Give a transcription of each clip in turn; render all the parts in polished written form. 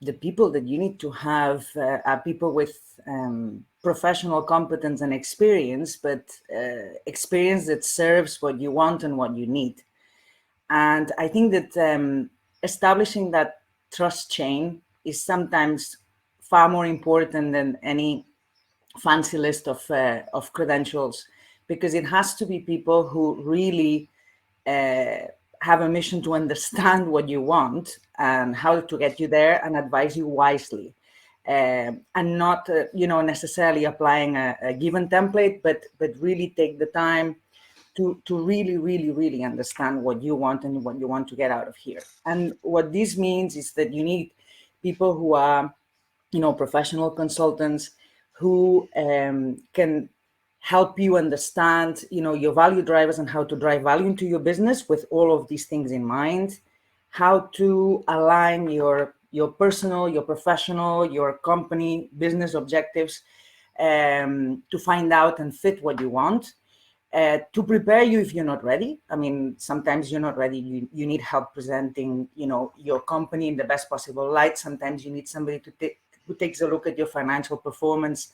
the people that you need to have are people with professional competence and experience, but experience that serves what you want and what you need. And I think that establishing that trust chain is sometimes far more important than any fancy list of credentials, because it has to be people who really have a mission to understand what you want and how to get you there and advise you wisely, and not necessarily applying a given template, but really take the time to really understand what you want and what you want to get out of here. And what this means is that you need people who are professional consultants who can help you understand, your value drivers and how to drive value into your business with all of these things in mind, how to align your personal, your professional, your company business objectives to find out and fit what you want, to prepare you if you're not ready. I mean, sometimes you're not ready. You need help presenting, your company in the best possible light. Sometimes you need somebody who takes a look at your financial performance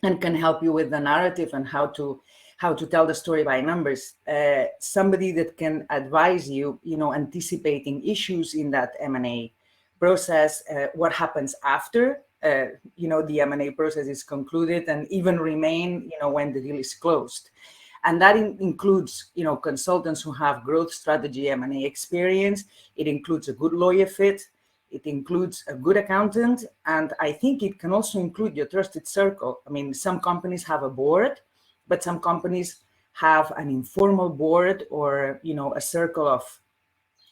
and can help you with the narrative and how to tell the story by numbers. Somebody that can advise you, anticipating issues in that M&A process, what happens after, the M&A process is concluded, and even remain, when the deal is closed. And that includes, consultants who have growth strategy, M&A experience. It includes a good lawyer fit. It includes a good accountant. And I think it can also include your trusted circle. I mean, some companies have a board, but some companies have an informal board or, a circle of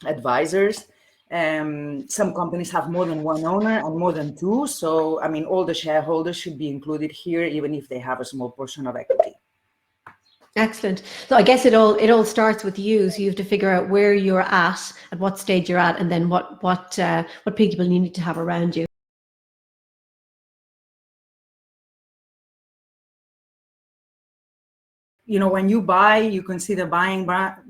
advisors. Some companies have more than one owner and more than two. So, I mean, all the shareholders should be included here, even if they have a small portion of equity. Excellent. So I guess it all starts with you. So you have to figure out where you're at what stage you're at, and then what people you need to have around you. When you buy, you consider buying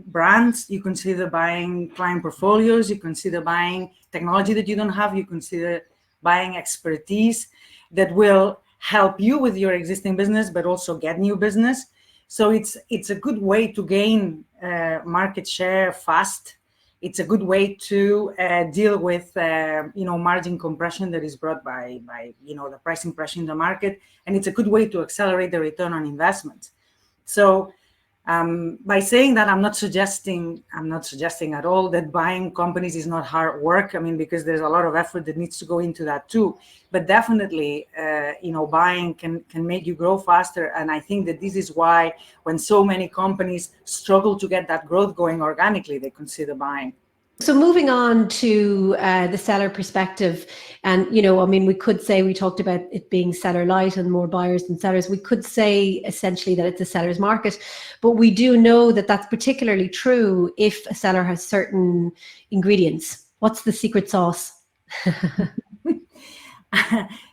brands, you consider buying client portfolios, you consider buying technology that you don't have, you consider buying expertise that will help you with your existing business, but also get new business. So it's a good way to gain market share fast. It's a good way to deal with margin compression that is brought by the pricing pressure in the market, and it's a good way to accelerate the return on investment. So by saying that, I'm not suggesting at all that buying companies is not hard work. I mean, because there's a lot of effort that needs to go into that too. But definitely, buying can make you grow faster. And I think that this is why when so many companies struggle to get that growth going organically, they consider buying. So moving on to the seller perspective, and we could say, we talked about it being seller light and more buyers than sellers. We could say essentially that it's a seller's market, but we do know that that's particularly true if a seller has certain ingredients. What's the secret sauce?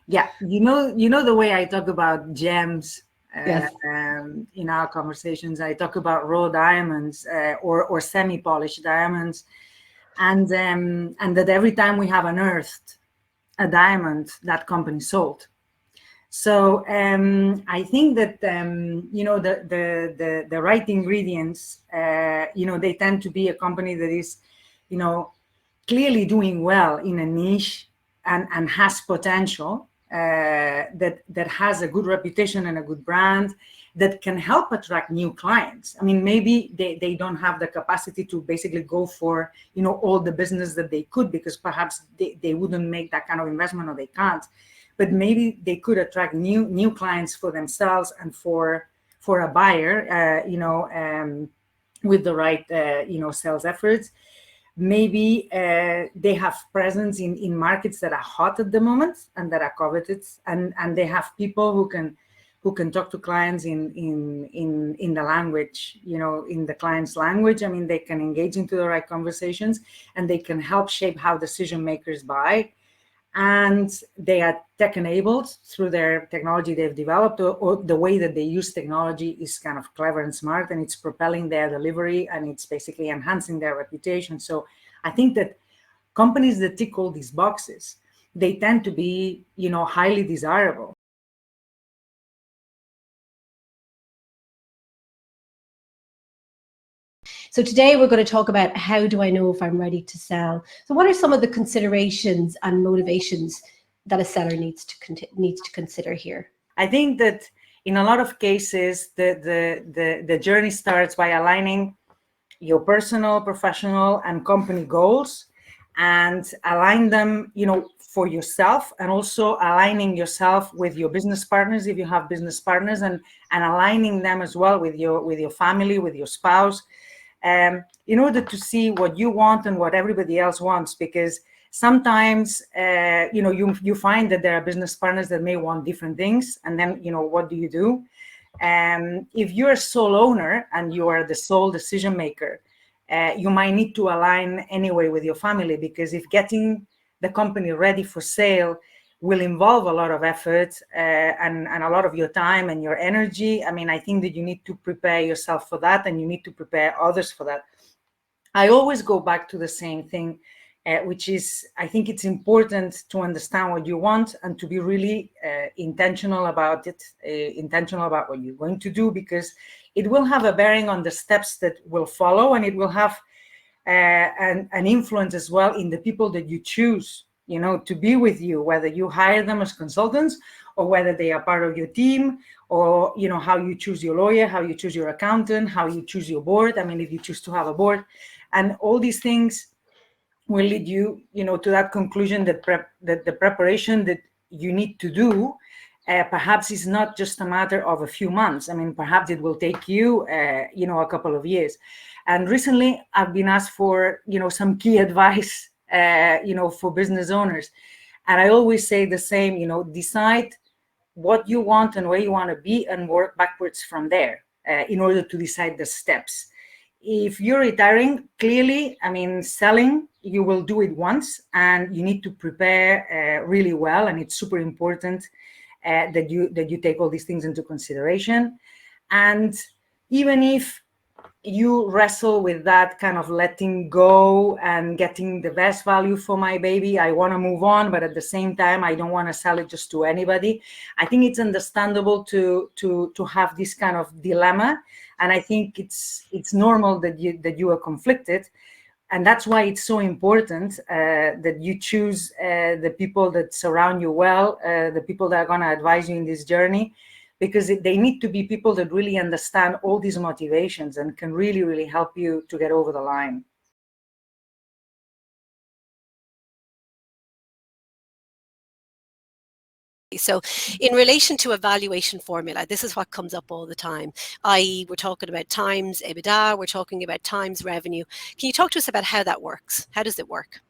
Yeah, you know the way I talk about gems. Yes. In our conversations, I talk about raw diamonds or semi-polished diamonds. And that every time we have unearthed a diamond, that company sold. So I think that the right ingredients, they tend to be a company that is, clearly doing well in a niche and has potential, that has a good reputation and a good brand, that can help attract new clients. I mean, maybe they don't have the capacity to basically go for, all the business that they could, because perhaps they wouldn't make that kind of investment, or they can't. But maybe they could attract new clients for themselves and for a buyer, with the right, sales efforts. Maybe they have presence in markets that are hot at the moment and that are coveted, and they have people who can talk to clients in the language, in the client's language. I mean, they can engage into the right conversations, and they can help shape how decision makers buy. And they are tech enabled through their technology they've developed, or the way that they use technology is kind of clever and smart, and it's propelling their delivery, and it's basically enhancing their reputation. So I think that companies that tick all these boxes, they tend to be, highly desirable. So today we're going to talk about how do I know if I'm ready to sell? So what are some of the considerations and motivations that a seller needs to consider here? I think that in a lot of cases, the journey starts by aligning your personal, professional, and company goals, and align them, for yourself, and also aligning yourself with your business partners if you have business partners, and aligning them as well with your family, with your spouse, in order to see what you want and what everybody else wants. Because sometimes, you find that there are business partners that may want different things, and then, what do you do? If you're a sole owner and you are the sole decision maker, you might need to align anyway with your family, because if getting the company ready for sale will involve a lot of effort, and a lot of your time and your energy, I think that you need to prepare yourself for that, and you need to prepare others for that. I always go back to the same thing, which is, I think it's important to understand what you want and to be really intentional about it, intentional about what you're going to do, because it will have a bearing on the steps that will follow, and it will have an influence as well in the people that you choose, to be with you, whether you hire them as consultants or whether they are part of your team, or, how you choose your lawyer, how you choose your accountant, how you choose your board. If you choose to have a board, and all these things will lead you, to that conclusion that the preparation that you need to do perhaps is not just a matter of a few months. Perhaps it will take you, a couple of years. And recently, I've been asked for, some key advice, for business owners, and I always say the same. Decide what you want and where you want to be, and work backwards from there in order to decide the steps. If you're retiring, clearly, selling, you will do it once, and you need to prepare really well. And it's super important that you take all these things into consideration. And even if you wrestle with that kind of letting go and getting the best value for my baby, I want to move on, but at the same time, I don't want to sell it just to anybody. I think it's understandable to have this kind of dilemma, and I think it's normal that you are conflicted, and that's why it's so important that you choose the people that surround you well, the people that are going to advise you in this journey, because they need to be people that really understand all these motivations and can really, really help you to get over the line. So in relation to a valuation formula, this is what comes up all the time, i.e. we're talking about times EBITDA, we're talking about times revenue. Can you talk to us about how that works? How does it work?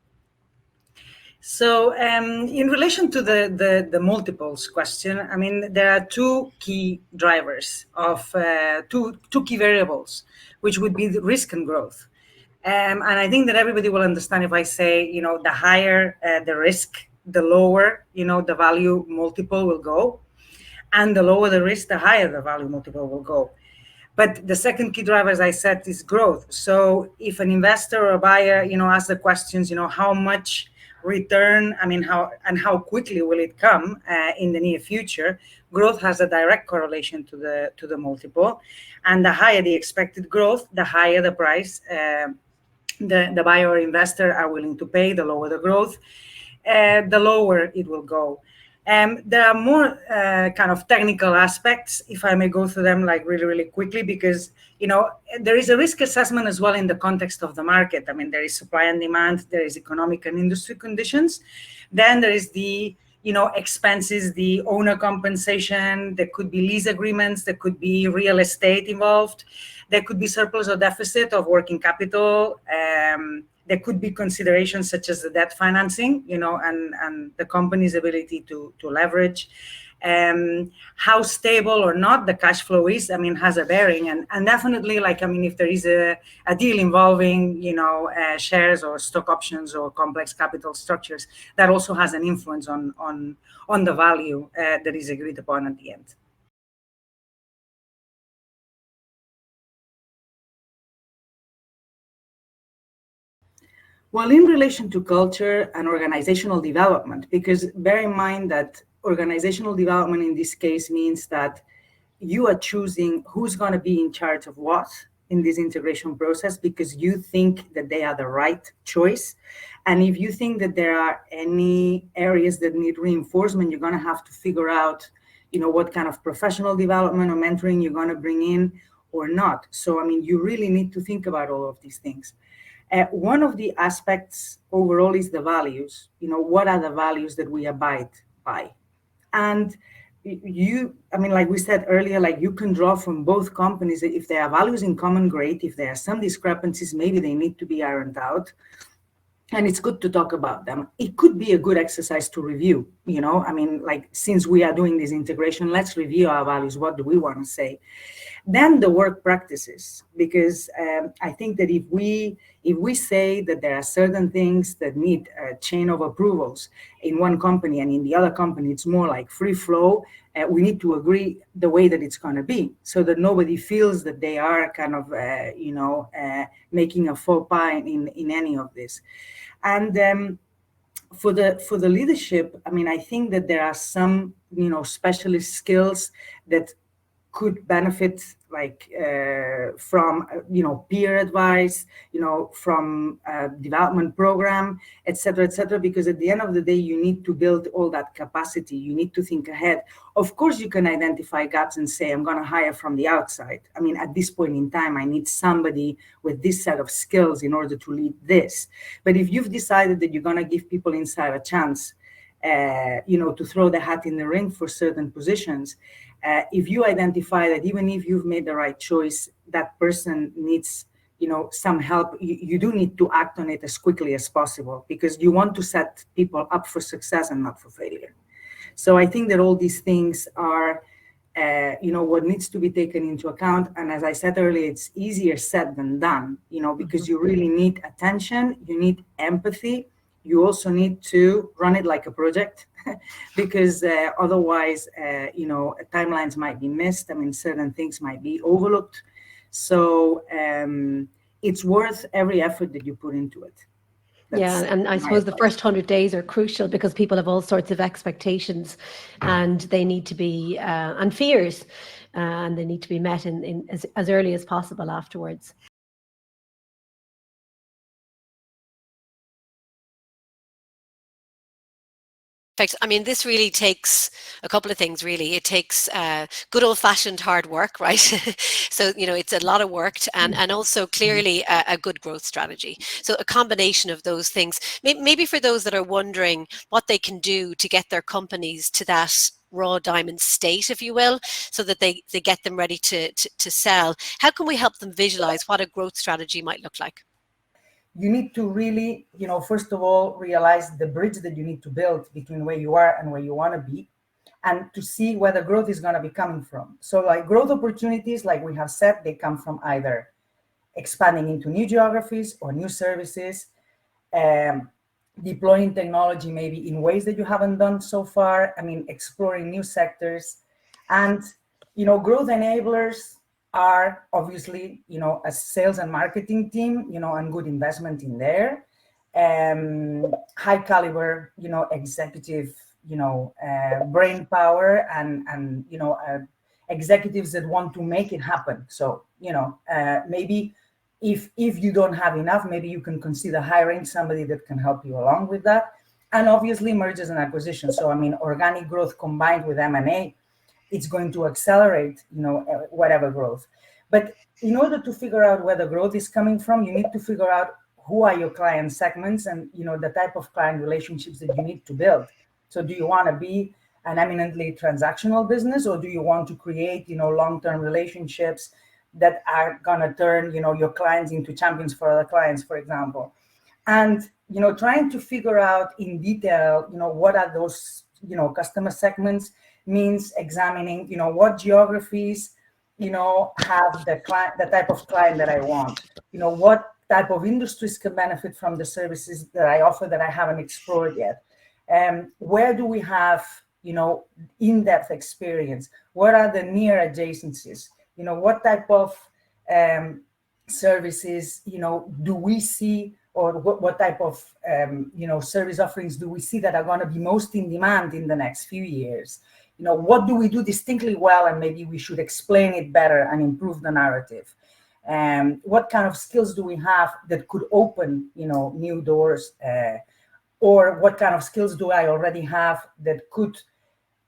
So in relation to the multiples question, there are two key drivers of two key variables, which would be the risk and growth. And I think that everybody will understand if I say, the higher the risk, the lower, the value multiple will go. And the lower the risk, the higher the value multiple will go. But the second key driver, as I said, is growth. So if an investor or a buyer, asks the questions, how much return, how quickly will it come in the near future? Growth has a direct correlation to the multiple, and the higher the expected growth, the higher the price the buyer or investor are willing to pay. The lower the growth, the lower it will go. There are more kind of technical aspects, if I may go through them like really, really quickly, because, there is a risk assessment as well in the context of the market. There is supply and demand, there is economic and industry conditions. Then there is the, expenses, the owner compensation, there could be lease agreements, there could be real estate involved, there could be surplus or deficit of working capital. There could be considerations such as the debt financing, and the company's ability to leverage. How stable or not the cash flow is, has a bearing. And definitely, if there is a deal involving, shares or stock options or complex capital structures, that also has an influence on the value that is agreed upon at the end. Well, in relation to culture and organizational development, because bear in mind that organizational development in this case means that you are choosing who's going to be in charge of what in this integration process because you think that they are the right choice. And if you think that there are any areas that need reinforcement, you're going to have to figure out, what kind of professional development or mentoring you're going to bring in or not. So, I mean, you really need to think about all of these things. One of the aspects overall is the values. What are the values that we abide by? And like we said earlier, like you can draw from both companies. If there are values in common, great. If there are some discrepancies, maybe they need to be ironed out. And it's good to talk about them. It could be a good exercise to review, since we are doing this integration, let's review our values. What do we want to say? Then the work practices, because I think that if we say that there are certain things that need a chain of approvals in one company and in the other company it's more like free flow, we need to agree the way that it's going to be so that nobody feels that they are kind of making a faux pas in any of this. And for the leadership, I think that there are some specialist skills that could benefit from peer advice, from development program, etc., because at the end of the day you need to build all that capacity. You need to think ahead. Of course you can identify gaps and say I'm going to hire from the outside. At this point in time I need somebody with this set of skills in order to lead this. But if you've decided that you're going to give people inside a chance to throw the hat in the ring for certain positions, if you identify that even if you've made the right choice, that person needs, some help, you do need to act on it as quickly as possible because you want to set people up for success and not for failure. So I think that all these things are, what needs to be taken into account. And as I said earlier, it's easier said than done, because you really need attention, you need empathy. You also need to run it like a project because otherwise, timelines might be missed. Certain things might be overlooked. So it's worth every effort that you put into it. And I suppose the first 100 days are crucial because people have all sorts of expectations and they need to be, and fears, and they need to be met in as early as possible afterwards. This really takes a couple of things, really. It takes good old-fashioned hard work, right? So, it's a lot of work and also clearly a good growth strategy. So a combination of those things. Maybe for those that are wondering what they can do to get their companies to that raw diamond state, if you will, so that they get them ready to sell. How can we help them visualize what a growth strategy might look like? You need to really, first of all, realize the bridge that you need to build between where you are and where you want to be, and to see where the growth is going to be coming from. So like growth opportunities, like we have said, they come from either expanding into new geographies or new services, deploying technology maybe in ways that you haven't done so far. Exploring new sectors. And, growth enablers are obviously, a sales and marketing team, and good investment in there. High caliber, executive, brain power and executives that want to make it happen. So, maybe if you don't have enough, maybe you can consider hiring somebody that can help you along with that. And obviously mergers and acquisitions. So, organic growth combined with M&A, it's going to accelerate, whatever growth. But in order to figure out where the growth is coming from, you need to figure out who are your client segments and, the type of client relationships that you need to build. So do you want to be an eminently transactional business, or do you want to create, long-term relationships that are going to turn, your clients into champions for other clients, for example? And, trying to figure out in detail, what are those, customer segments means examining, what geographies, have the type of client that I want, what type of industries can benefit from the services that I offer that I haven't explored yet. Where do we have, in-depth experience? What are the near adjacencies? What type of services, do we see or what type of service offerings do we see that are going to be most in demand in the next few years? What do we do distinctly well, and maybe we should explain it better and improve the narrative? What kind of skills do we have that could open new doors, or what kind of skills do I already have that could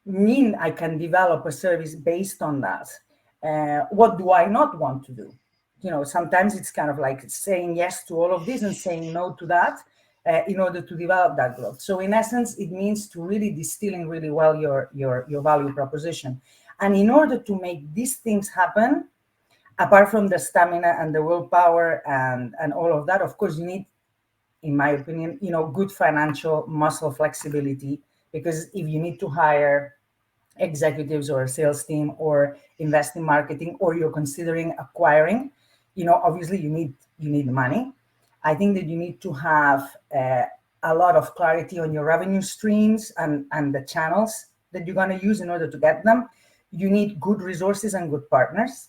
mean I can develop a service based on that? What do I not want to do? Sometimes it's kind of like saying yes to all of this and saying no to that in order to develop that growth. So in essence, it means to really distilling really well your value proposition. And in order to make these things happen, apart from the stamina and the willpower and all of that, of course, you need, in my opinion, good financial muscle flexibility, because if you need to hire executives or a sales team or invest in marketing, or you're considering acquiring, obviously you need money. I think that you need to have a lot of clarity on your revenue streams and the channels that you're going to use in order to get them. You need good resources and good partners.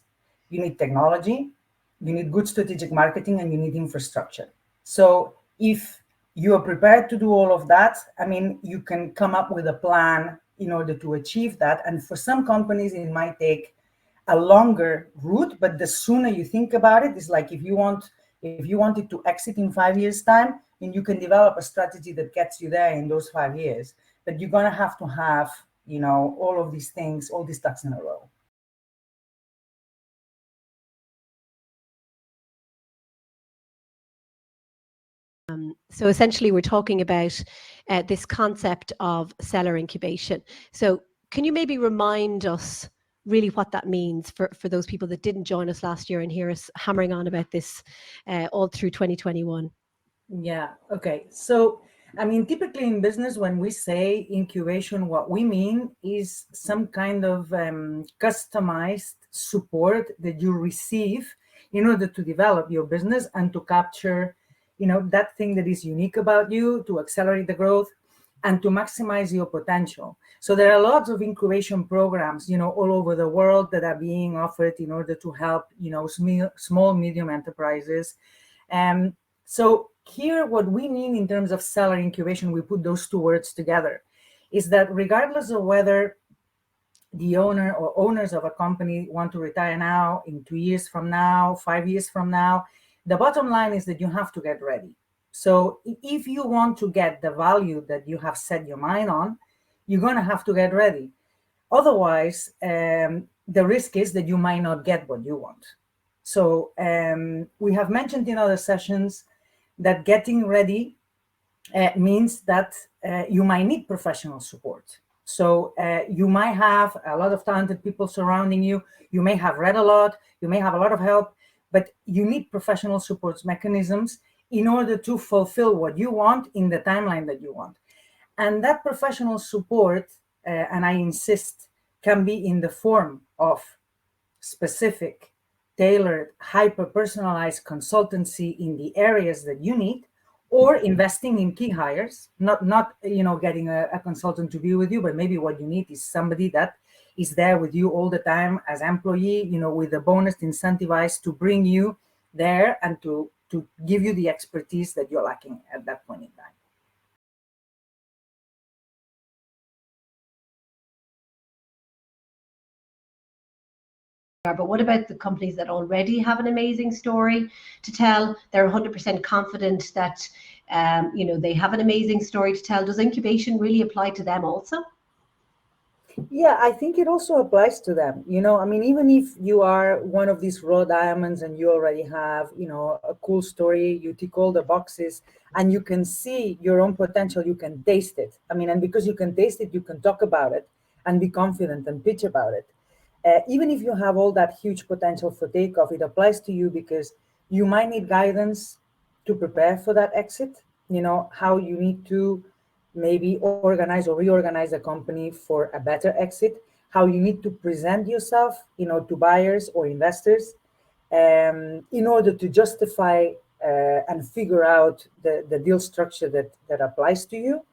You need technology. You need good strategic marketing, and you need infrastructure. So if you are prepared to do all of that, you can come up with a plan in order to achieve that. And for some companies, it might take a longer route, but the sooner you think about it, it's like if you wanted to exit in 5 years' time, then you can develop a strategy that gets you there in those 5 years. But you're going to have all of these things, all these ducks in a row. So essentially, we're talking about this concept of seller incubation. So can you maybe remind us really what that means for those people that didn't join us last year and hear us hammering on about this all through 2021? Yeah, okay. So, typically in business, when we say incubation, what we mean is some kind of customized support that you receive in order to develop your business and to capture that thing that is unique about you, to accelerate the growth and to maximize your potential. So there are lots of incubation programs, all over the world that are being offered in order to help, small, medium enterprises. So here, what we mean in terms of seller incubation, we put those two words together, is that regardless of whether the owner or owners of a company want to retire now, in 2 years from now, 5 years from now, the bottom line is that you have to get ready. So if you want to get the value that you have set your mind on, you're going to have to get ready. Otherwise, the risk is that you might not get what you want. So we have mentioned in other sessions that getting ready means that you might need professional support. So you might have a lot of talented people surrounding you. You may have read a lot. You may have a lot of help, but you need professional support mechanisms in order to fulfill what you want in the timeline that you want. And that professional support, and I insist, can be in the form of specific, tailored, hyper-personalized consultancy in the areas that you need, or investing in key hires, not getting a consultant to be with you, but maybe what you need is somebody that is there with you all the time as employee, with a bonus incentivized to bring you there and to give you the expertise that you're lacking at that point in time. But what about the companies that already have an amazing story to tell? They're 100% confident that they have an amazing story to tell. Does incubation really apply to them also? Yeah, I think it also applies to them. Even if you are one of these raw diamonds and you already have, a cool story, you tick all the boxes and you can see your own potential, you can taste it. And because you can taste it, you can talk about it and be confident and pitch about it. Even if you have all that huge potential for takeoff, it applies to you because you might need guidance to prepare for that exit, how you need to maybe organize or reorganize the company for a better exit, how you need to present yourself, to buyers or investors in order to justify and figure out the deal structure that applies to you.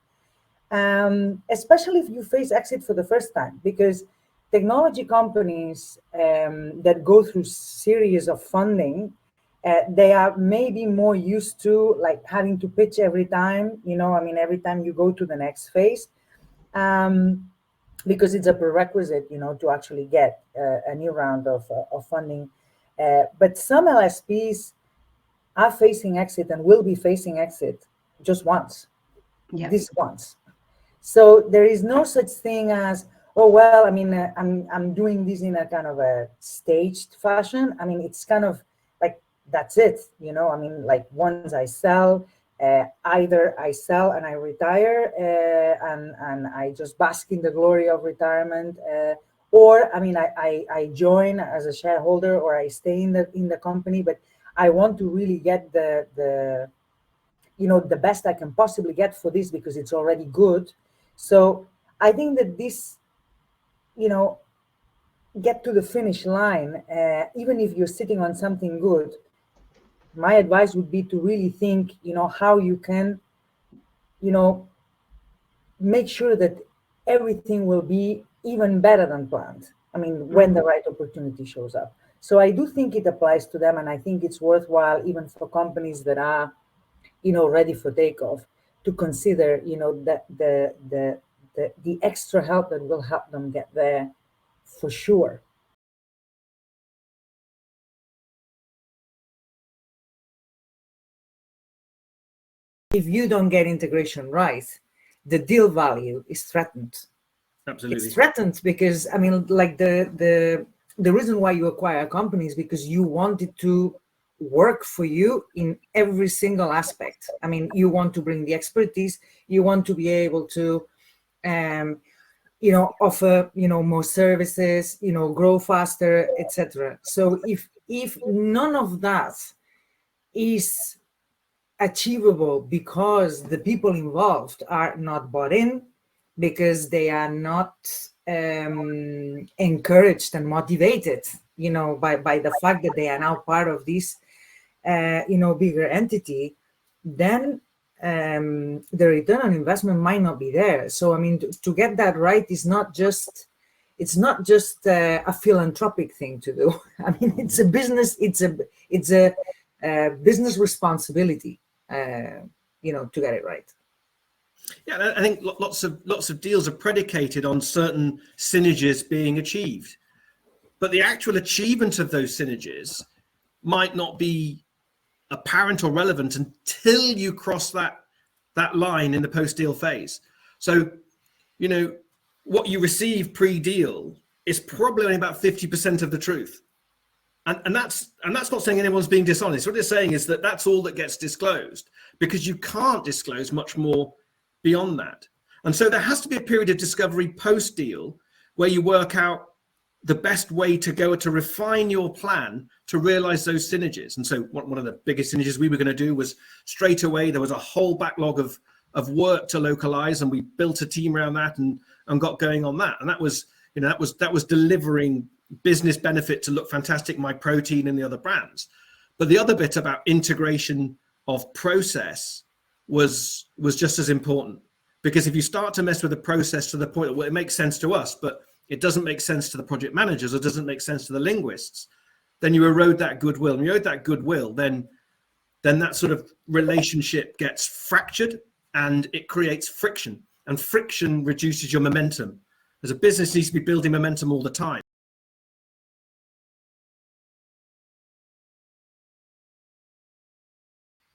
Especially if you face exit for the first time, because technology companies that go through series of funding They are maybe more used to like having to pitch every time, every time you go to the next phase, because it's a prerequisite, to actually get a new round of funding. But some LSPs are facing exit and will be facing exit just once, this once. So there is no such thing as, oh, well, I'm doing this in a kind of a staged fashion. It's kind of like, that's it, like once I sell, either I sell and I retire, and I just bask in the glory of retirement, or I join as a shareholder, or I stay in the company, but I want to really get the best I can possibly get for this because it's already good. So I think that this, get to the finish line, even if you're sitting on something good, my advice would be to really think, how you can, make sure that everything will be even better than planned. When the right opportunity shows up. So I do think it applies to them, and I think it's worthwhile even for companies that are, ready for takeoff, to consider, that the extra help that will help them get there for sure. If you don't get integration right, the deal value is threatened. Absolutely. It's threatened because, like the reason why you acquire a company is because you want it to work for you in every single aspect. You want to bring the expertise, you want to be able to, offer, more services, grow faster, etc. So if none of that is achievable because the people involved are not bought in, because they are not encouraged and motivated, by the fact that they are now part of this, bigger entity, then the return on investment might not be there. So, to get that right is not just, it's not just a philanthropic thing to do. It's a business, it's a business responsibility, to get it right. Yeah, I think lots of deals are predicated on certain synergies being achieved, but the actual achievement of those synergies might not be apparent or relevant until you cross that line in the post-deal phase. So, what you receive pre-deal is probably only about 50% of the truth, and that's not saying anyone's being dishonest. What it's saying is that that's all that gets disclosed, because you can't disclose much more beyond that. And so there has to be a period of discovery post-deal where you work out the best way to go to refine your plan to realize those synergies. And so one of the biggest synergies we were going to do was, straight away there was a whole backlog of work to localize, and we built a team around that and got going on that. And that was delivering business benefit to Look Fantastic, MyProtein, and the other brands. But the other bit about integration of process was just as important, because if you start to mess with the process to the point where it makes sense to us, but it doesn't make sense to the project managers, or doesn't make sense to the linguists, then you erode that goodwill. And you erode that goodwill, then that sort of relationship gets fractured, and it creates friction, and friction reduces your momentum. As a business needs to be building momentum all the time.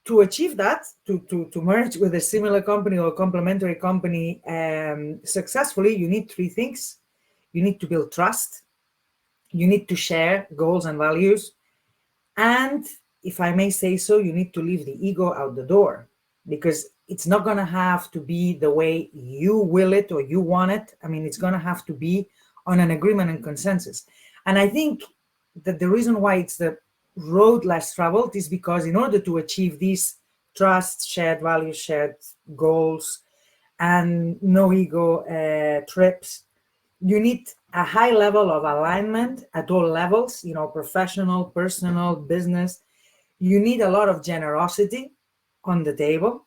To achieve that, to merge with a similar company or a complementary company successfully, you need three things. You need to build trust. You need to share goals and values. And if I may say so, you need to leave the ego out the door, because it's not going to have to be the way you will it or you want it. It's going to have to be on an agreement and consensus. And I think that the reason why it's the road less traveled is because in order to achieve these trust, shared values, shared goals, and no ego trips, you need a high level of alignment at all levels, professional, personal, business. You need a lot of generosity on the table,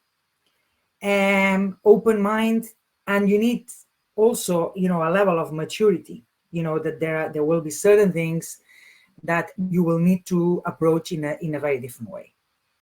and open mind, and you need also, a level of maturity, that there will be certain things that you will need to approach in a very different way.